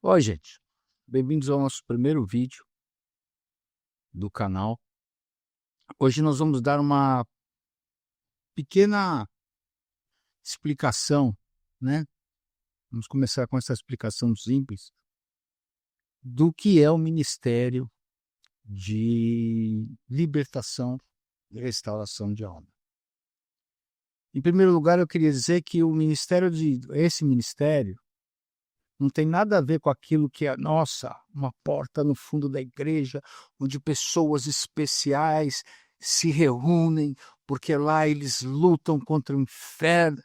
Oi, gente. Bem-vindos ao nosso primeiro vídeo do canal. Hoje nós vamos dar uma pequena explicação, né? Vamos começar com essa explicação simples do que é o Ministério de Libertação e Restauração de Alma. Em primeiro lugar, eu queria dizer que esse ministério não tem nada a ver com aquilo que é, nossa, uma porta no fundo da igreja, onde pessoas especiais se reúnem, porque lá eles lutam contra o inferno.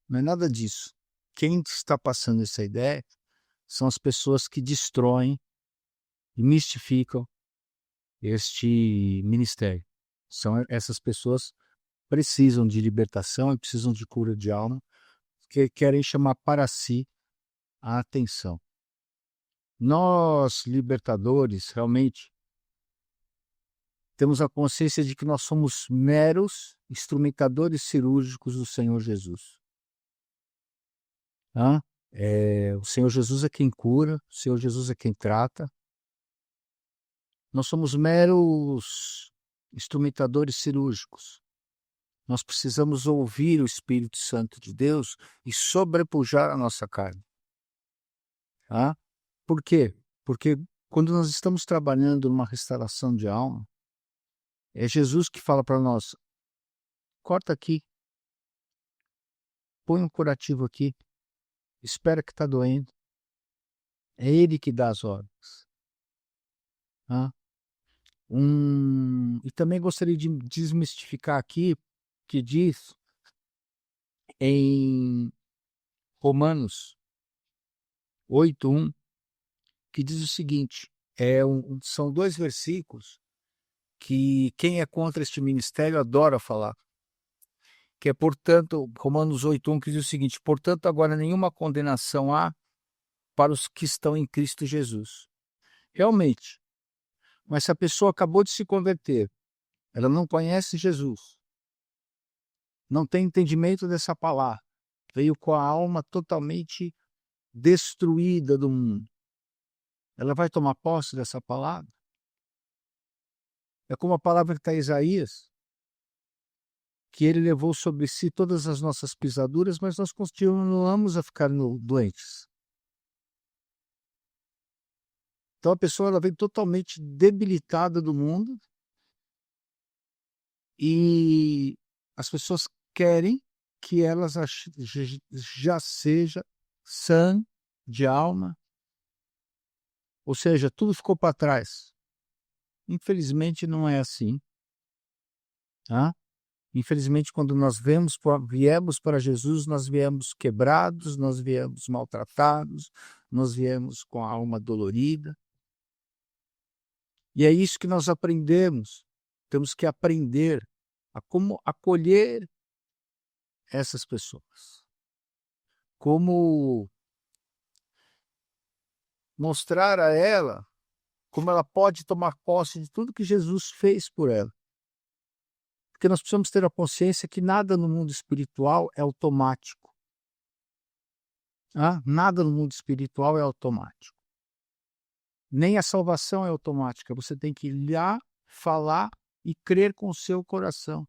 Não é nada disso. Quem está passando essa ideia são as pessoas que destroem e mistificam este ministério. Essas pessoas precisam de libertação e precisam de cura de alma, que querem chamar para si a atenção. Nós, libertadores, realmente temos a consciência de que nós somos meros instrumentadores cirúrgicos do Senhor Jesus. O Senhor Jesus é quem cura, o Senhor Jesus é quem trata. Nós somos meros instrumentadores cirúrgicos. Nós precisamos ouvir o Espírito Santo de Deus e sobrepujar a nossa carne. Por quê? Porque quando nós estamos trabalhando numa restauração de alma, é Jesus que fala para nós: corta aqui, põe um curativo aqui, espera que está doendo. É Ele que dá as ordens. E também gostaria de desmistificar aqui que diz em Romanos 8:1, que diz o seguinte, são 2 versículos que quem é contra este ministério adora falar, que é, portanto, Romanos 8:1, que diz o seguinte: portanto, agora nenhuma condenação há para os que estão em Cristo Jesus. Realmente, mas se a pessoa acabou de se converter, ela não conhece Jesus, não tem entendimento dessa palavra, veio com a alma totalmente destruída do mundo, ela vai tomar posse dessa palavra? É como a palavra que está em Isaías, que ele levou sobre si todas as nossas pisaduras, mas nós continuamos a ficar doentes. Então a pessoa ela vem totalmente debilitada do mundo e as pessoas querem que elas já seja sã de alma, ou seja, tudo ficou para trás. Infelizmente não é assim. Infelizmente, quando nós viemos para Jesus, nós viemos quebrados, nós viemos maltratados, nós viemos com a alma dolorida. E é isso que nós aprendemos. Temos que aprender a como acolher essas pessoas. Como mostrar a ela como ela pode tomar posse de tudo que Jesus fez por ela. Porque nós precisamos ter a consciência que nada no mundo espiritual é automático. Nada no mundo espiritual é automático. Nem a salvação é automática. Você tem que ir lá, falar e crer com o seu coração.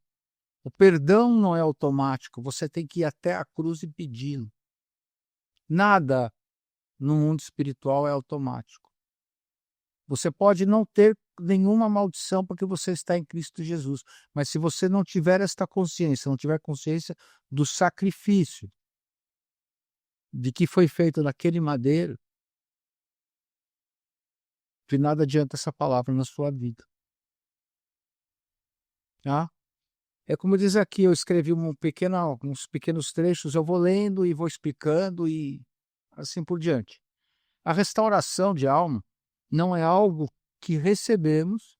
O perdão não é automático. Você tem que ir até a cruz e pedi-lo. Nada no mundo espiritual é automático. Você pode não ter nenhuma maldição porque você está em Cristo Jesus. Mas se você não tiver esta consciência, não tiver consciência do sacrifício de que foi feito naquele madeiro, de nada adianta essa palavra na sua vida. É como diz aqui, eu escrevi uns pequenos trechos, eu vou lendo e vou explicando e assim por diante. A restauração de alma não é algo que recebemos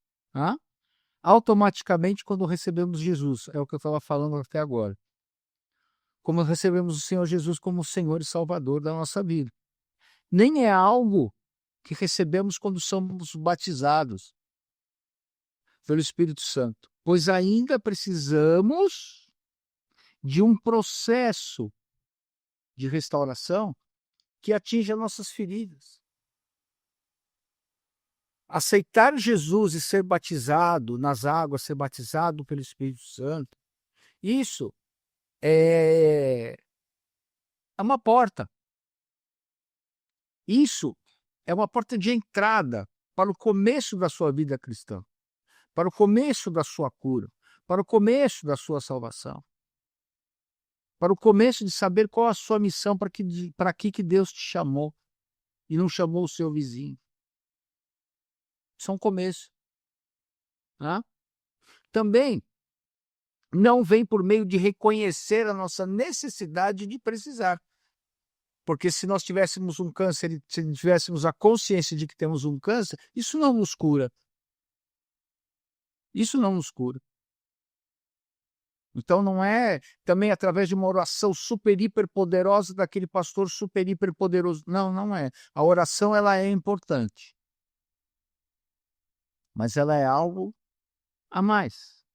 automaticamente quando recebemos Jesus. É o que eu estava falando até agora. Como recebemos o Senhor Jesus como Senhor e Salvador da nossa vida. Nem é algo que recebemos quando somos batizados pelo Espírito Santo, pois ainda precisamos de um processo de restauração que atinge as nossas feridas. Aceitar Jesus e ser batizado nas águas, ser batizado pelo Espírito Santo, isso é uma porta. Isso é uma porta de entrada para o começo da sua vida cristã, para o começo da sua cura, para o começo da sua salvação, para o começo de saber qual a sua missão, para que Deus te chamou e não chamou o seu vizinho. Isso é um começo. Né? Também não vem por meio de reconhecer a nossa necessidade de precisar. Porque se nós tivéssemos um câncer, se tivéssemos a consciência de que temos um câncer, isso não nos cura. Isso não nos cura. Então não é também através de uma oração super, hiper poderosa daquele pastor super, hiper poderoso. Não, não é. A oração ela é importante. Mas ela é algo a mais.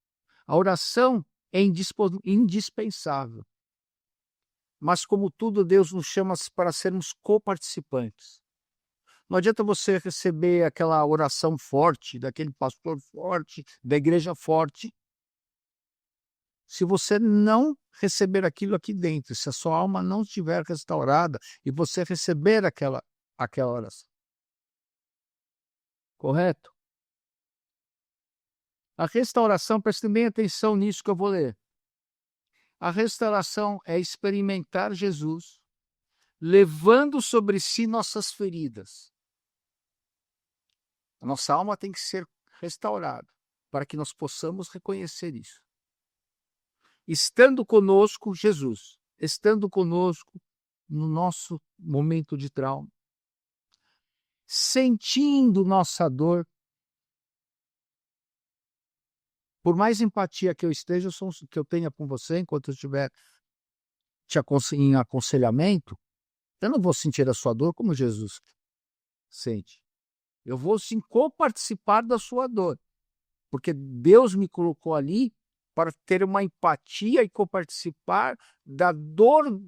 A oração é indispensável. Mas como tudo, Deus nos chama para sermos coparticipantes. Não adianta você receber aquela oração forte, daquele pastor forte, da igreja forte, se você não receber aquilo aqui dentro, se a sua alma não estiver restaurada e você receber aquela oração. Correto? A restauração, preste bem atenção nisso que eu vou ler. A restauração é experimentar Jesus, levando sobre si nossas feridas. A nossa alma tem que ser restaurada para que nós possamos reconhecer isso. Estando conosco, Jesus, estando conosco no nosso momento de trauma, sentindo nossa dor. Por mais empatia que eu esteja, que eu tenha com você, enquanto eu estiver em aconselhamento, eu não vou sentir a sua dor como Jesus sente. Eu vou sim coparticipar da sua dor, porque Deus me colocou ali para ter uma empatia e coparticipar da dor,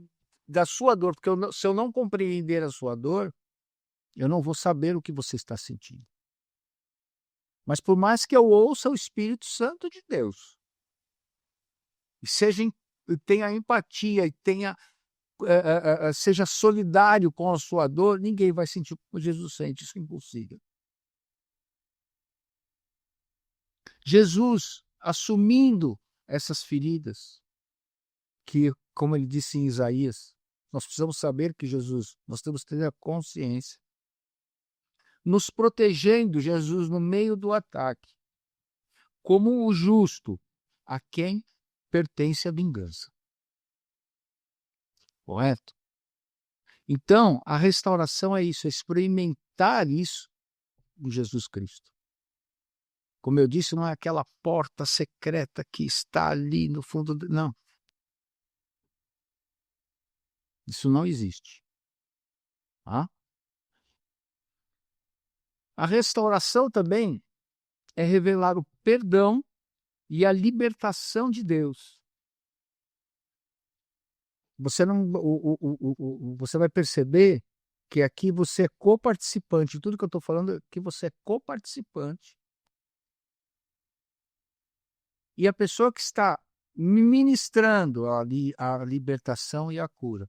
da sua dor, porque se eu não compreender a sua dor, eu não vou saber o que você está sentindo. Mas por mais que eu ouça o Espírito Santo de Deus, e tenha empatia e seja solidário com a sua dor, ninguém vai sentir como Jesus sente, isso é impossível. Jesus, assumindo essas feridas, que, como ele disse em Isaías, nós precisamos saber que nós temos que ter a consciência, nos protegendo, Jesus, no meio do ataque, como o justo, a quem pertence a vingança. Correto? Então, a restauração é isso, é experimentar isso com Jesus Cristo. Como eu disse, não é aquela porta secreta que está ali no fundo. Não. Isso não existe. Ah? A restauração também é revelar o perdão e a libertação de Deus. Você vai perceber que aqui você é coparticipante. Tudo que eu estou falando é que você é coparticipante. E a pessoa que está ministrando a libertação e a cura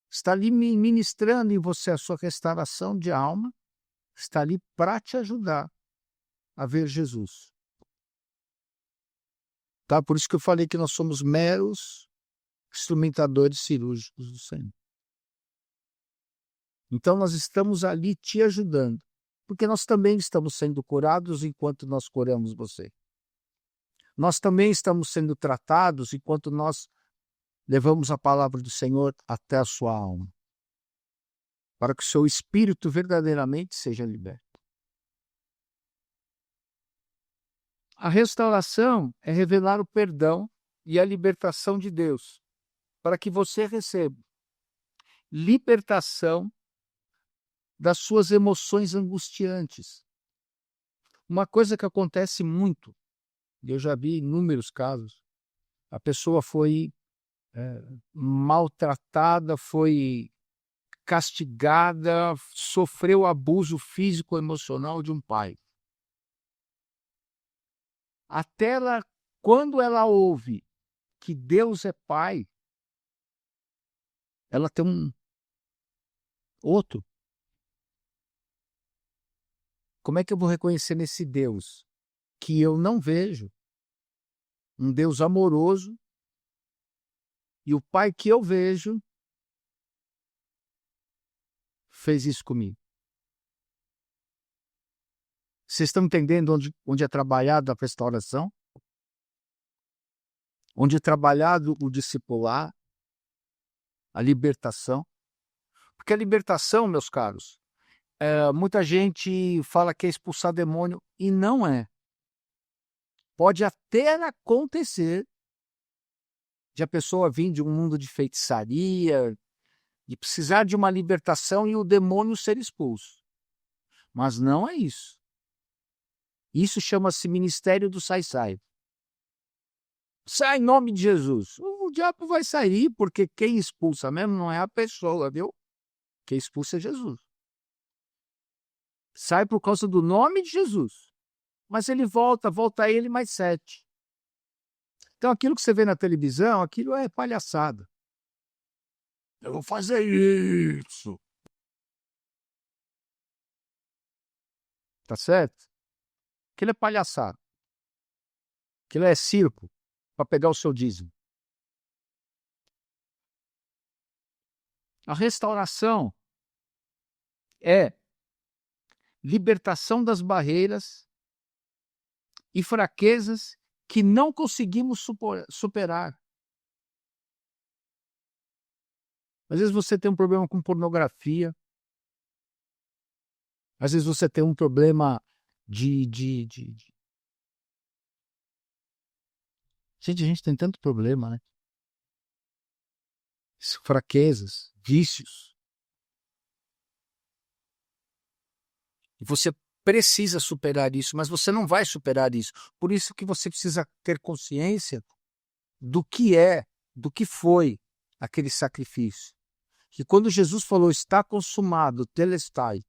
está ali ministrando em você a sua restauração de alma, está ali para te ajudar a ver Jesus. Tá? Por isso que eu falei que nós somos meros instrumentadores cirúrgicos do Senhor. Então nós estamos ali te ajudando, porque nós também estamos sendo curados enquanto nós curamos você. Nós também estamos sendo tratados enquanto nós levamos a palavra do Senhor até a sua alma, para que o seu espírito verdadeiramente seja liberto. A restauração é revelar o perdão e a libertação de Deus, para que você receba libertação das suas emoções angustiantes. Uma coisa que acontece muito, e eu já vi inúmeros casos, a pessoa foi maltratada, foi castigada, sofreu abuso físico emocional de um pai. Até ela, quando ela ouve que Deus é pai, ela tem um outro. Como é que eu vou reconhecer nesse Deus que eu não vejo, um Deus amoroso, e o pai que eu vejo fez isso comigo? Vocês estão entendendo onde é trabalhado a restauração? Onde é trabalhado o discipular, a libertação? Porque a libertação, meus caros, muita gente fala que é expulsar demônio, e não é. Pode até acontecer de a pessoa vir de um mundo de feitiçaria, de precisar de uma libertação e o demônio ser expulso. Mas não é isso. Isso chama-se ministério do sai-sai. Sai em nome de Jesus. O diabo vai sair, porque quem expulsa mesmo não é a pessoa, viu? Quem expulsa é Jesus. Sai por causa do nome de Jesus. Mas ele volta ele mais 7. Então aquilo que você vê na televisão, aquilo é palhaçada. Eu vou fazer isso. Tá certo? Aquilo é palhaçada. Aquilo é circo para pegar o seu dízimo. A restauração é libertação das barreiras e fraquezas que não conseguimos superar. Às vezes você tem um problema com pornografia. Às vezes você tem um problema de... Gente, a gente tem tanto problema, né? Fraquezas, vícios. E você precisa superar isso, mas você não vai superar isso. Por isso que você precisa ter consciência do que foi aquele sacrifício. Que quando Jesus falou, está consumado, telestai,